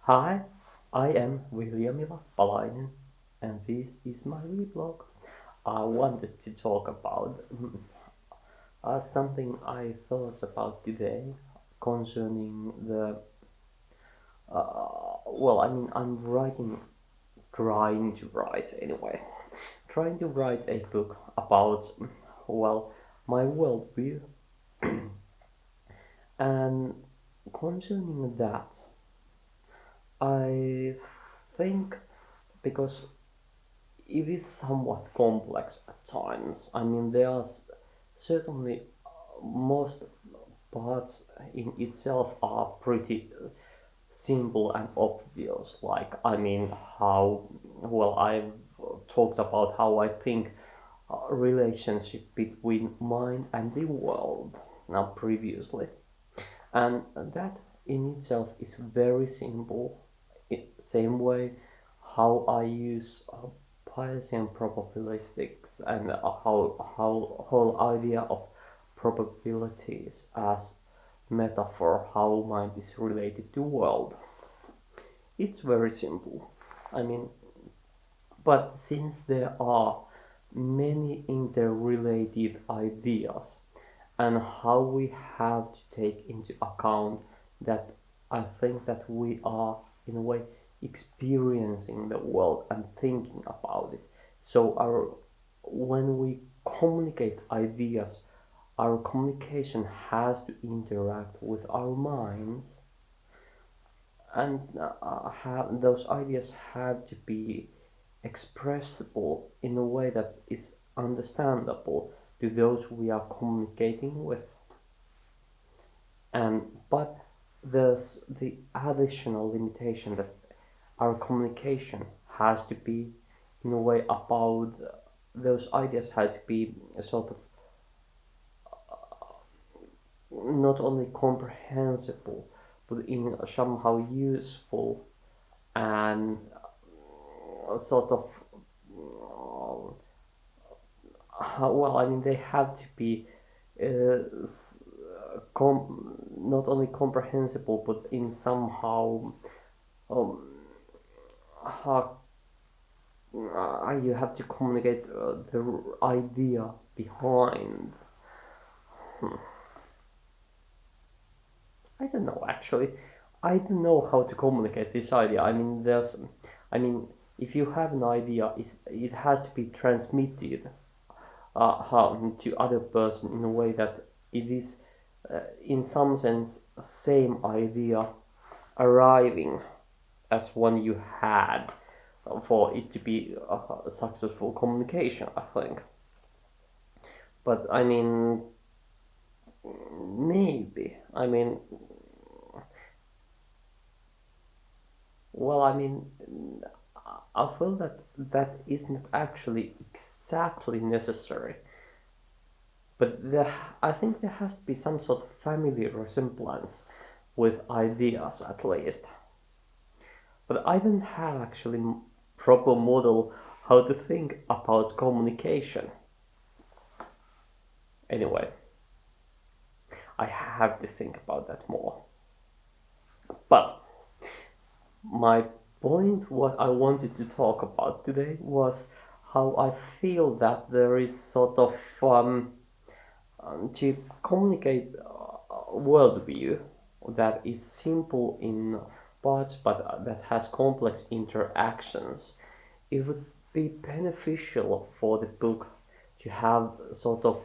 Hi, I am Viljami Lappalainen, and this is my vlog. I wanted to talk about something I thought about today concerning the. I'm trying to write anyway, trying to write a book about, well, my worldview, and concerning that, I think because it is somewhat complex at times. I mean, there are certainly most parts in itself are pretty simple and obvious. Like, I mean, how well I've talked about how I think relationship between mind and the world now previously, and that in itself is very simple. Same way how I use Bayesian probabilistics and how whole idea of probabilities as metaphor how mind is related to world. It's very simple. I mean, but since there are many interrelated ideas and how we have to take into account that I think that we are in a way experiencing the world and thinking about it. So our when we communicate ideas, our communication has to interact with our minds, and those ideas have to be expressible in a way that is understandable to those we are communicating with. And but there's the additional limitation that our communication has to be in a way about those ideas have to be sort of not only comprehensible but in somehow useful and sort of well, I mean, they have to be not only comprehensible but in somehow um, how you have to communicate the idea behind. Hmm. I don't know actually. I don't know how to communicate this idea. I mean, if you have an idea, it has to be transmitted to other person in a way that it is, in some sense, same idea arriving as one you had for it to be a successful communication, I think. But I mean, maybe. I mean, well, I mean, I feel that that isn't actually exactly necessary. But I think there has to be some sort of family resemblance with ideas at least. But I don't have actually proper model how to think about communication. Anyway, I have to think about that more. But my point, what I wanted to talk about today, was how I feel that there is sort of to communicate a worldview that is simple in parts but that has complex interactions. It would be beneficial for the book to have sort of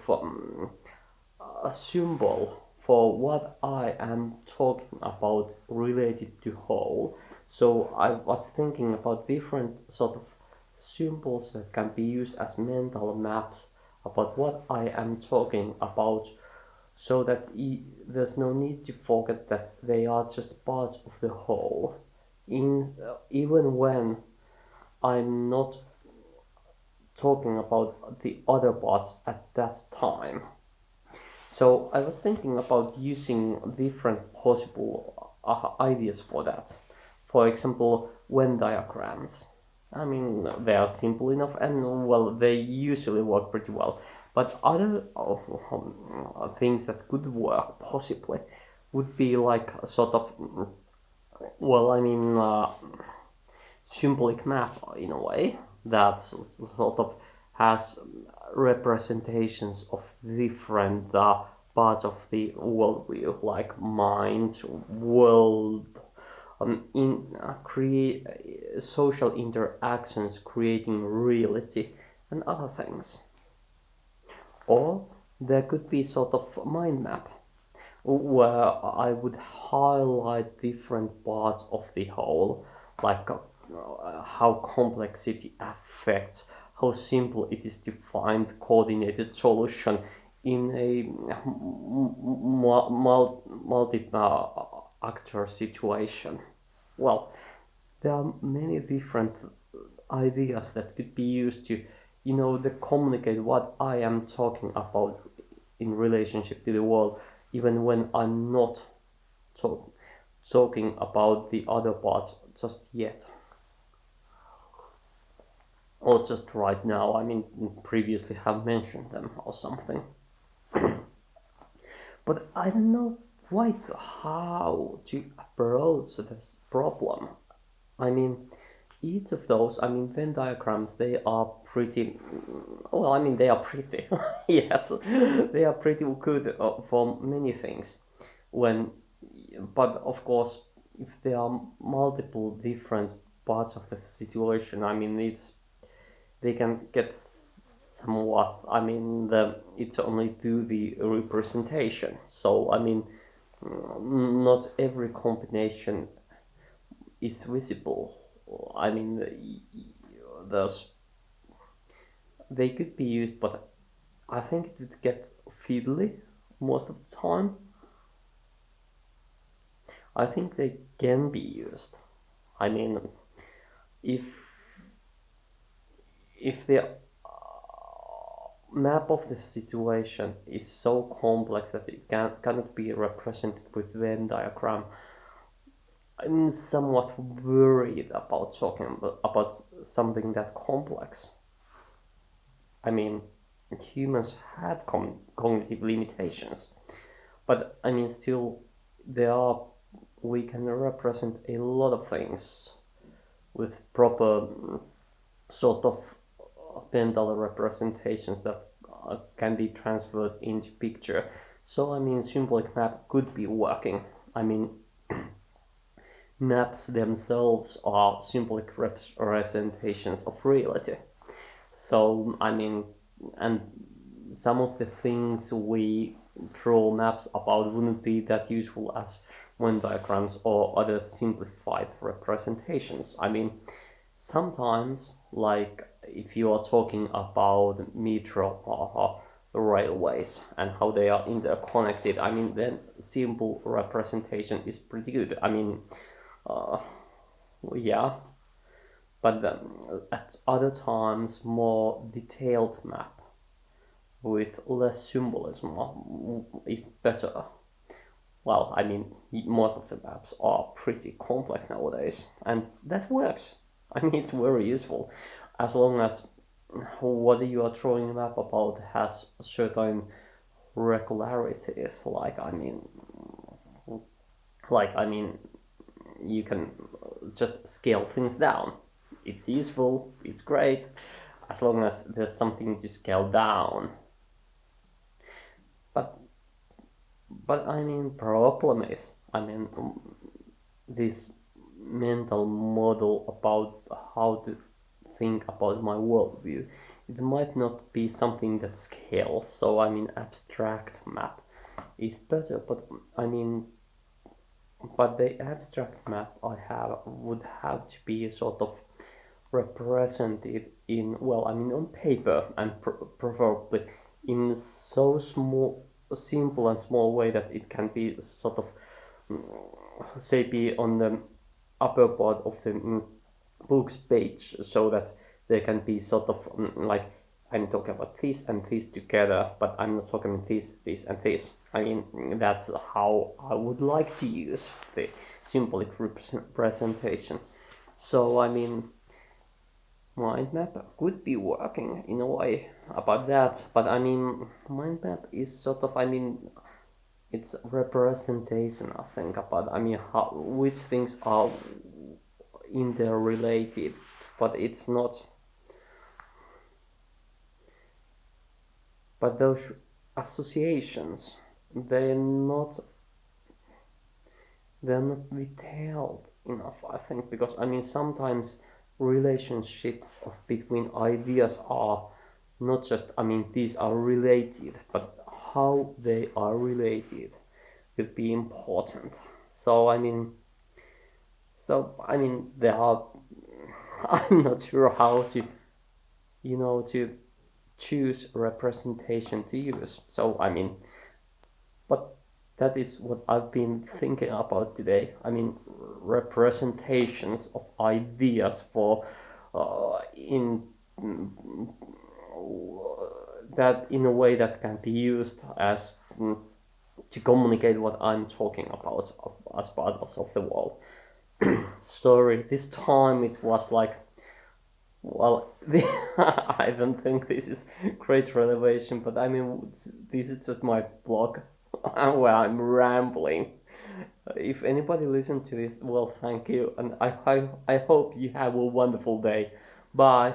a symbol for what I am talking about related to whole. So I was thinking about different sort of symbols that can be used as mental maps about what I am talking about, so that there's no need to forget that they are just parts of the whole. Even when I'm not talking about the other parts at that time. So I was thinking about using different possible ideas for that. For example, Venn diagrams. I mean, they are simple enough and well, they usually work pretty well. But other things that could work possibly would be like a sort of well, I mean, symbolic map in a way that sort of has representations of different parts of the worldview, like mind, world, in create social interactions, creating reality, and other things. Or there could be sort of mind map where I would highlight different parts of the whole, like how complexity affects, how simple it is to find coordinated solution in a multi-actor situation. Well, there are many different ideas that could be used to, to communicate what I am talking about in relationship to the world, even when I'm not talking about the other parts just yet, or just right now. I mean, previously have mentioned them or something. But I don't know quite how to approach this problem. I mean, each of those, I mean, Venn diagrams, they are pretty, well, I mean, they are pretty, yes, they are pretty good for many things. When, but of course, if there are multiple different parts of the situation, I mean, they can get somewhat, I mean, it's only to the representation. So, I mean, not every combination is visible. I mean, there's they could be used, but I think it would get fiddly most of the time. I think they can be used. I mean, if the map of the situation is so complex that it cannot be represented with Venn diagram, I'm somewhat worried about talking about something that complex. I mean, humans have cognitive limitations, but I mean, still, we can represent a lot of things with proper sort of mental representations that can be transferred into picture. So I mean, symbolic map could be working. I mean, maps themselves are symbolic representations of reality. So I mean, and some of the things we draw maps about wouldn't be that useful as Venn diagrams or other simplified representations. I mean, sometimes, like if you are talking about metro or railways and how they are interconnected, I mean, then simple representation is pretty good. I mean, uh, yeah, but at other times, more detailed map with less symbolism is better. Well, I mean, most of the maps are pretty complex nowadays, and that works. I mean, it's very useful as long as what you are drawing a map about has certain regularities. Like I mean, you can just scale things down. It's useful. It's great as long as there's something to scale down. But I mean, problem is, I mean, this mental model about how to think about my worldview, it might not be something that scales. So I mean, abstract map is better, but I mean, but the abstract map I have would have to be sort of represented in, well, I mean, on paper, and preferably in so simple and small way that it can be sort of, say, be on the upper part of the book's page, so that there can be sort of like, I'm talking about this and this together, but I'm not talking about this, and this. I mean, that's how I would like to use the symbolic representation. So I mean, mind map could be working in a way about that, but I mean, mind map is sort of, I mean, it's representation, I think, about, I mean, how, which things are interrelated, but it's not, but those associations, they're not they're not detailed enough, I think, because I mean sometimes relationships between ideas are not just, I mean, these are related, but how they are related will be important. So I mean, there are. I'm not sure how to, to choose representation to use. So I mean, but that is what I've been thinking about today. I mean, representations of ideas for in that in a way that can be used as to communicate what I'm talking about as part of the world. Sorry, this time it was like, well, I don't think this is great relevation, but I mean, this is just my blog where I'm rambling. If anybody listened to this, well, thank you, and I hope you have a wonderful day. Bye.